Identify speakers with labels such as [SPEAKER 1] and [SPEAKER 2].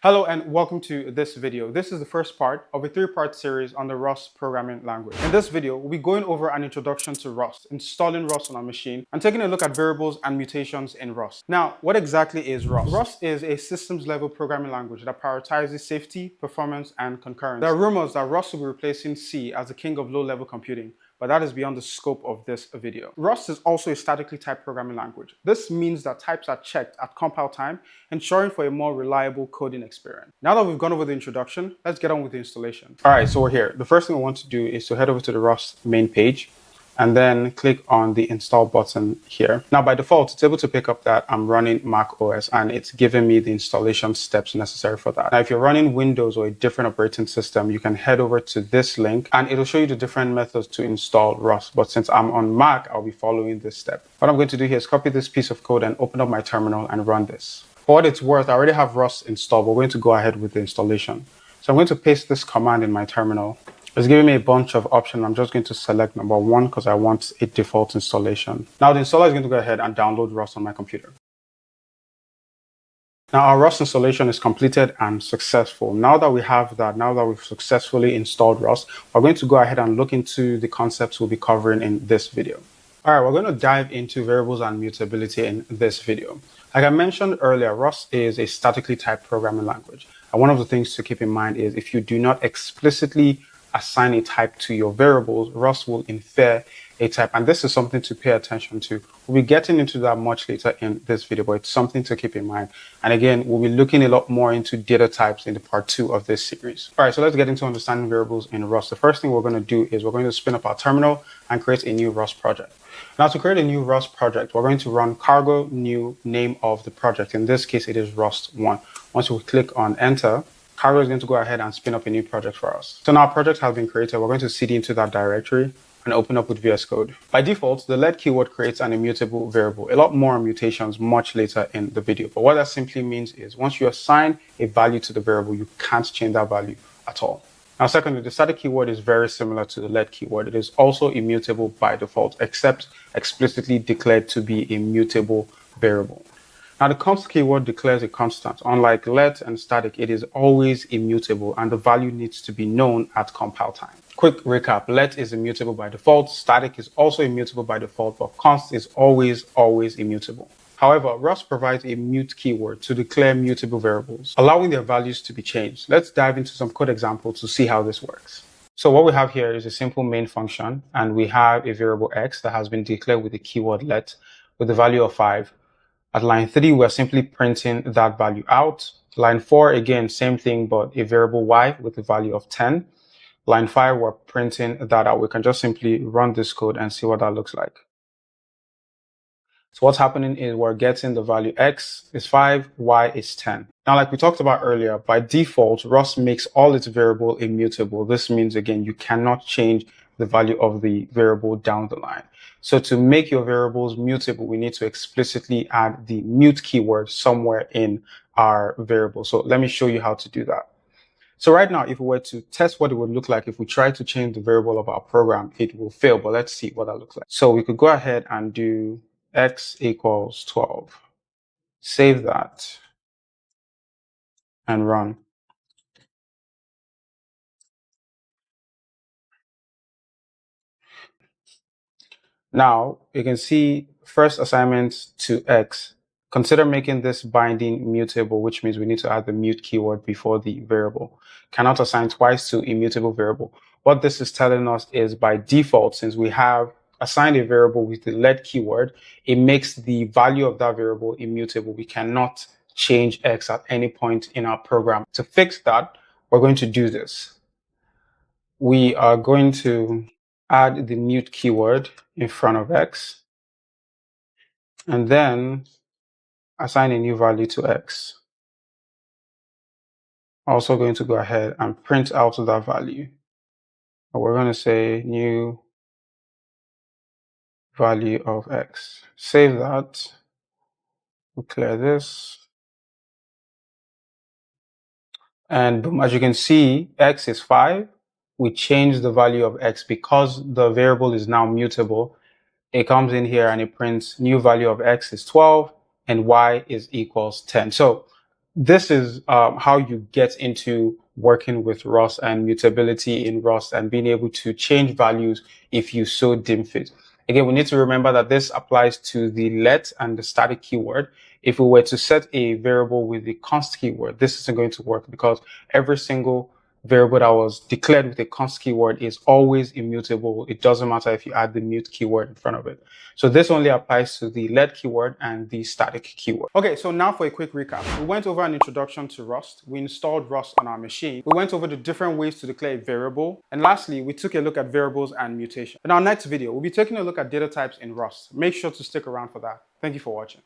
[SPEAKER 1] Hello and welcome to this video. This is the first part of a three-part series on the Rust programming language. In this video, we'll be going over an introduction to Rust, installing Rust on our machine, and taking a look at variables and mutations in Rust. Now, what exactly is Rust? Rust is a systems-level programming language that prioritizes safety, performance, and concurrency. There are rumors that Rust will be replacing C as the king of low-level computing, but that is beyond the scope of this video. Rust is also a statically typed programming language. This means that types are checked at compile time, ensuring for a more reliable coding experience. Now that we've gone over the introduction, let's get on with the installation. All right, so we're here. The first thing we want to do is to head over to the Rust main page and then click on the install button here. Now, by default, it's able to pick up that I'm running Mac OS and it's giving me the installation steps necessary for that. Now, if you're running Windows or a different operating system, you can head over to this link and it'll show you the different methods to install Rust. But since I'm on Mac, I'll be following this step. What I'm going to do here is copy this piece of code and open up my terminal and run this. For what it's worth, I already have Rust installed. We're going to go ahead with the installation. So I'm going to paste this command in my terminal. It's giving me a bunch of options. I'm just going to select number 1 because I want a default installation. Now the installer is going to go ahead and download Rust on my computer. Now our Rust installation is completed and successful. Now that we have that, now that we've successfully installed Rust, we're going to go ahead and look into the concepts we'll be covering in this video. All right, we're going to dive into variables and mutability in this video. Like I mentioned earlier, Rust is a statically typed programming language. And one of the things to keep in mind is if you do not explicitly assign a type to your variables, Rust will infer a type. And this is something to pay attention to. We'll be getting into that much later in this video, but it's something to keep in mind. And again, we'll be looking a lot more into data types in the part 2 of this series. All right, so let's get into understanding variables in Rust. The first thing we're going to do is we're going to spin up our terminal and create a new Rust project. Now, to create a new Rust project, we're going to run cargo new name of the project. In this case, it is Rust1. Once we click on enter, Cargo is going to go ahead and spin up a new project for us. So now our project has been created. We're going to cd into that directory and open up with VS Code. By default, the let keyword creates an immutable variable. A lot more mutations much later in the video. But what that simply means is once you assign a value to the variable, you can't change that value at all. Now, secondly, the static keyword is very similar to the let keyword. It is also immutable by default, except explicitly declared to be a mutable variable. Now, the const keyword declares a constant. Unlike let and static, it is always immutable, and the value needs to be known at compile time. Quick recap, let is immutable by default, static is also immutable by default, but const is always immutable. However, Rust provides a mute keyword to declare mutable variables, allowing their values to be changed. Let's dive into some code examples to see how this works. So what we have here is a simple main function, and we have a variable x that has been declared with the keyword let with the value of 5. At line 3, we're simply printing that value out. Line 4, again, same thing, but a variable y with the value of 10. Line 5, we're printing that out. We can just simply run this code and see what that looks like. So what's happening is we're getting the value x is 5, y is 10. Now, like we talked about earlier, by default, Rust makes all its variable immutable. This means, again, you cannot change the value of the variable down the line. So to make your variables mutable, we need to explicitly add the mute keyword somewhere in our variable. So let me show you how to do that. So right now, if we were to test what it would look like if we try to change the variable of our program, it will fail. But let's see what that looks like. So we could go ahead and do x equals 12. Save that and run. Now you can see first assignment to x. Consider making this binding mutable, which means we need to add the mute keyword before the variable. Cannot assign twice to immutable variable. What this is telling us is by default, since we have assigned a variable with the let keyword, it makes the value of that variable immutable. We cannot change x at any point in our program. To fix that, we're going to do this. We are going to add the mute keyword in front of x, and then assign a new value to x. Also going to go ahead and print out that value. We're going to say new value of x. Save that. We'll clear this. And boom, as you can see, x is 5. We change the value of x because the variable is now mutable. It comes in here and it prints new value of x is 12 and y is equals 10. So this is how you get into working with Rust and mutability in Rust and being able to change values if you so deem fit. Again, we need to remember that this applies to the let and the static keyword. If we were to set a variable with the const keyword, this isn't going to work because every single variable that was declared with a const keyword is always immutable. It doesn't matter if you add the mute keyword in front of it. So this only applies to the let keyword and the static keyword. Okay, so now for a quick recap. We went over an introduction to Rust. We installed Rust on our machine. We went over the different ways to declare a variable. And lastly, we took a look at variables and mutation. In our next video, we'll be taking a look at data types in Rust. Make sure to stick around for that. Thank you for watching.